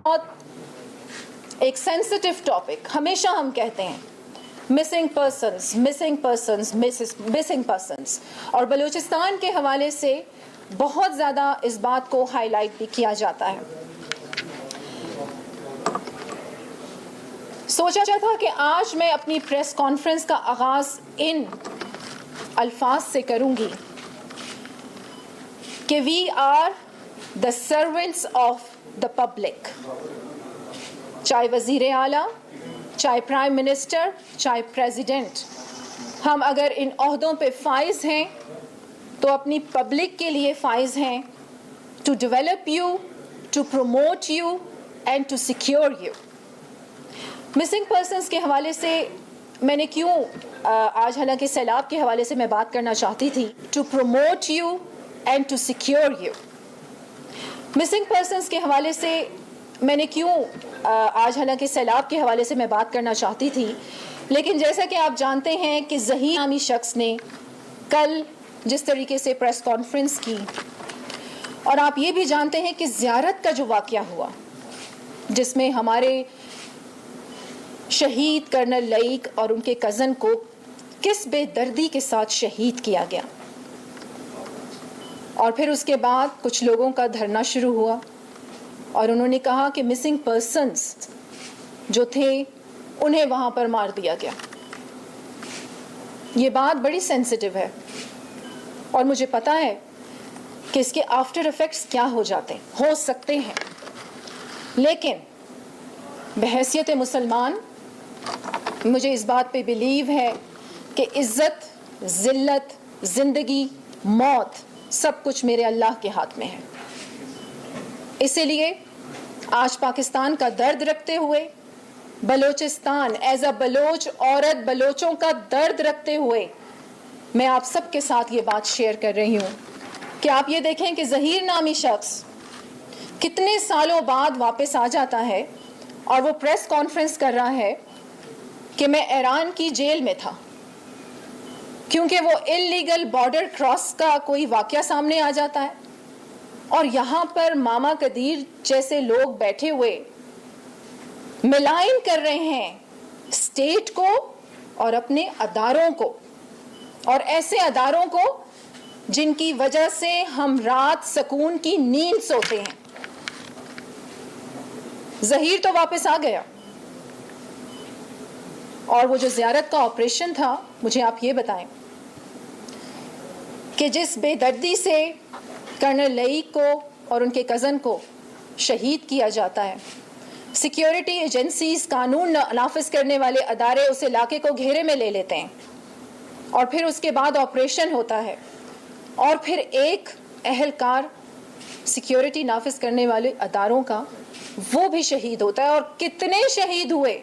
ایک sensitive topic, ہمیشہ ہم کہتے ہیں مسنگ پرسنز، اور بلوچستان کے حوالے سے بہت زیادہ اس بات کو ہائی لائٹ بھی کیا جاتا ہے۔ سوچا تھا کہ آج میں اپنی پریس کانفرنس کا آغاز ان الفاظ سے کروں گی کہ we are the servants of the public, چاہے وزیر اعلیٰ، چاہے پرائم منسٹر، چاہے پریزیڈنٹ، ہم اگر ان عہدوں پہ فائز ہیں تو اپنی پبلک کے لیے فائز ہیں، to develop you, to promote you and to secure you. Missing persons کے حوالے سے میں نے کیوں آج، حالانکہ سیلاب کے حوالے سے میں بات کرنا چاہتی تھی، to promote you and to secure you. Missing persons کے حوالے سے میں نے کیوں آج، حالانکہ سیلاب کے حوالے سے میں بات کرنا چاہتی تھی، لیکن جیسا کہ آپ جانتے ہیں کہ ظہیر نامی شخص نے کل جس طریقے سے پریس کانفرنس کی، اور آپ یہ بھی جانتے ہیں کہ زیارت کا جو واقعہ ہوا جس میں ہمارے شہید کرنل لئیک اور ان کے کزن کو کس بے دردی کے ساتھ شہید کیا گیا، اور پھر اس کے بعد کچھ لوگوں کا دھرنا شروع ہوا اور انہوں نے کہا کہ مسنگ پرسنز جو تھے انہیں وہاں پر مار دیا گیا۔ یہ بات بڑی سینسٹیو ہے اور مجھے پتا ہے کہ اس کے آفٹر ایفیکٹس کیا ہو سکتے ہیں، لیکن بحیثیت مسلمان مجھے اس بات پہ بلیو ہے کہ عزت، ذلت، زندگی، موت سب کچھ میرے اللہ کے ہاتھ میں ہے۔ اسی لیے آج پاکستان کا درد رکھتے ہوئے، بلوچستان ایز اے بلوچ عورت، بلوچوں کا درد رکھتے ہوئے میں آپ سب کے ساتھ یہ بات شیئر کر رہی ہوں کہ آپ یہ دیکھیں کہ ظہیر نامی شخص کتنے سالوں بعد واپس آ جاتا ہے اور وہ پریس کانفرنس کر رہا ہے کہ میں ایران کی جیل میں تھا، کیونکہ وہ اللیگل بارڈر کراس کا کوئی واقعہ سامنے آ جاتا ہے، اور یہاں پر ماما قدیر جیسے لوگ بیٹھے ہوئے ملائن کر رہے ہیں اسٹیٹ کو اور اپنے اداروں کو، اور ایسے اداروں کو جن کی وجہ سے ہم رات سکون کی نیند سوتے ہیں۔ ظہیر تو واپس آ گیا، اور وہ جو زیارت کا آپریشن تھا، مجھے آپ یہ بتائیں کہ جس بے دردی سے کرنل لئیک کو اور ان کے کزن کو شہید کیا جاتا ہے، سیکیورٹی ایجنسیز، قانون نافذ کرنے والے ادارے اس علاقے کو گھیرے میں لے لیتے ہیں، اور پھر اس کے بعد آپریشن ہوتا ہے، اور پھر ایک اہلکار سیکیورٹی نافذ کرنے والے اداروں کا وہ بھی شہید ہوتا ہے۔ اور کتنے شہید ہوئے؟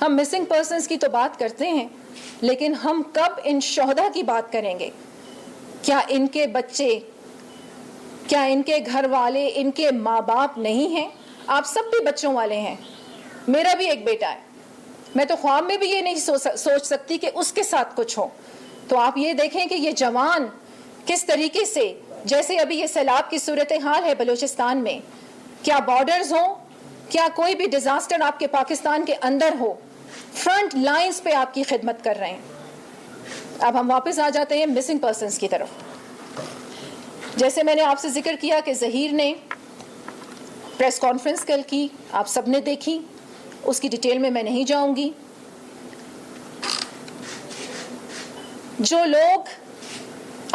ہم مسنگ پرسنز کی تو بات کرتے ہیں، لیکن ہم کب ان شہداء کی بات کریں گے؟ کیا ان کے بچے، کیا ان کے گھر والے، ان کے ماں باپ نہیں ہیں؟ آپ سب بھی بچوں والے ہیں، میرا بھی ایک بیٹا ہے، میں تو خواب میں بھی یہ نہیں سوچ سکتی کہ اس کے ساتھ کچھ ہو۔ تو آپ یہ دیکھیں کہ یہ جوان کس طریقے سے، جیسے ابھی یہ سیلاب کی صورتحال ہے بلوچستان میں، کیا بارڈرز ہوں، کیا کوئی بھی ڈیزاسٹر آپ کے پاکستان کے اندر ہو، فرنٹ لائنز پہ آپ کی خدمت کر رہے ہیں۔ اب ہم واپس آ جاتے ہیں مسنگ پرسنز کی طرف۔ جیسے میں نے آپ سے ذکر کیا کہ ظہیر نے پریس کانفرنس کل کی، آپ سب نے دیکھی، اس کی ڈیٹیل میں نہیں جاؤں گی۔ جو لوگ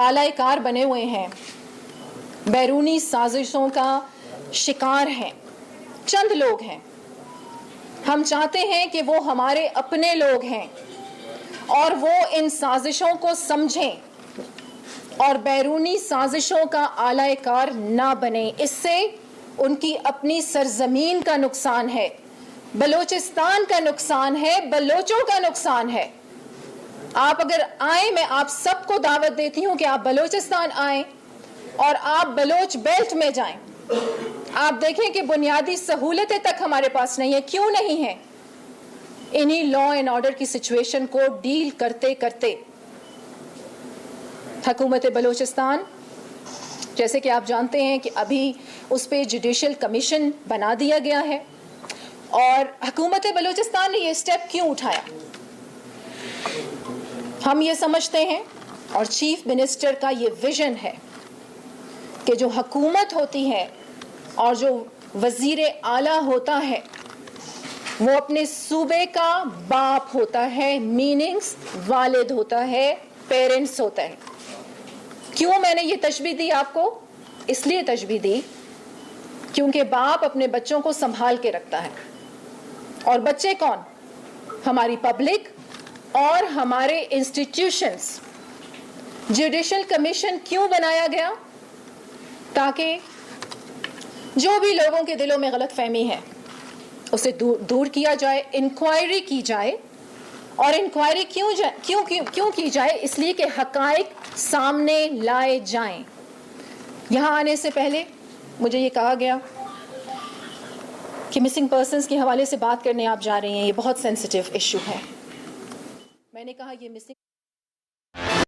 اعلی کار بنے ہوئے ہیں، بیرونی سازشوں کا شکار ہیں، چند لوگ ہیں، ہم چاہتے ہیں کہ وہ ہمارے اپنے لوگ ہیں اور وہ ان سازشوں کو سمجھیں اور بیرونی سازشوں کا اعلی کار نہ بنیں۔ اس سے ان کی اپنی سرزمین کا نقصان ہے، بلوچستان کا نقصان ہے، بلوچوں کا نقصان ہے۔ آپ اگر آئیں، میں آپ سب کو دعوت دیتی ہوں کہ آپ بلوچستان آئیں اور آپ بلوچ بیلٹ میں جائیں۔ آپ دیکھیں کہ بنیادی سہولتیں تک ہمارے پاس نہیں ہیں۔ کیوں نہیں ہیں؟ انہی لا اینڈ آرڈر کی سچویشن کو ڈیل کرتے کرتے حکومت بلوچستان جیسے کہ آپ جانتے ہیں کہ ابھی اس پہ جوڈیشل کمیشن بنا دیا گیا ہے. اور حکومت بلوچستان نے یہ اسٹیپ کیوں اٹھایا؟ ہم یہ سمجھتے ہیں اور چیف منسٹر کا یہ ویژن ہے کہ جو حکومت ہوتی ہے اور جو وزیر اعلیٰ ہوتا ہے وہ اپنے صوبے کا باپ ہوتا ہے، میننگز والد ہوتا ہے، پیرنٹس ہوتا ہے. کیوں میں نے یہ تشبیہ دی آپ کو؟ اس لیے تشبیہ دی کیونکہ باپ اپنے بچوں کو سنبھال کے رکھتا ہے. اور بچے کون؟ ہماری پبلک اور ہمارے انسٹیٹیوشنز. جوڈیشل کمیشن کیوں بنایا گیا؟ تاکہ جو بھی لوگوں کے دلوں میں غلط فہمی ہے اسے دور کیا جائے، انکوائری کی جائے. اور انکوائری کیوں کی جائے؟ اس لیے کہ حقائق سامنے لائے جائیں. یہاں آنے سے پہلے مجھے یہ کہا گیا کہ مسنگ پرسنز کے حوالے سے بات کرنے آپ جا رہی ہیں، یہ بہت سینسیٹیو ایشو ہے. میں نے کہا یہ مسنگ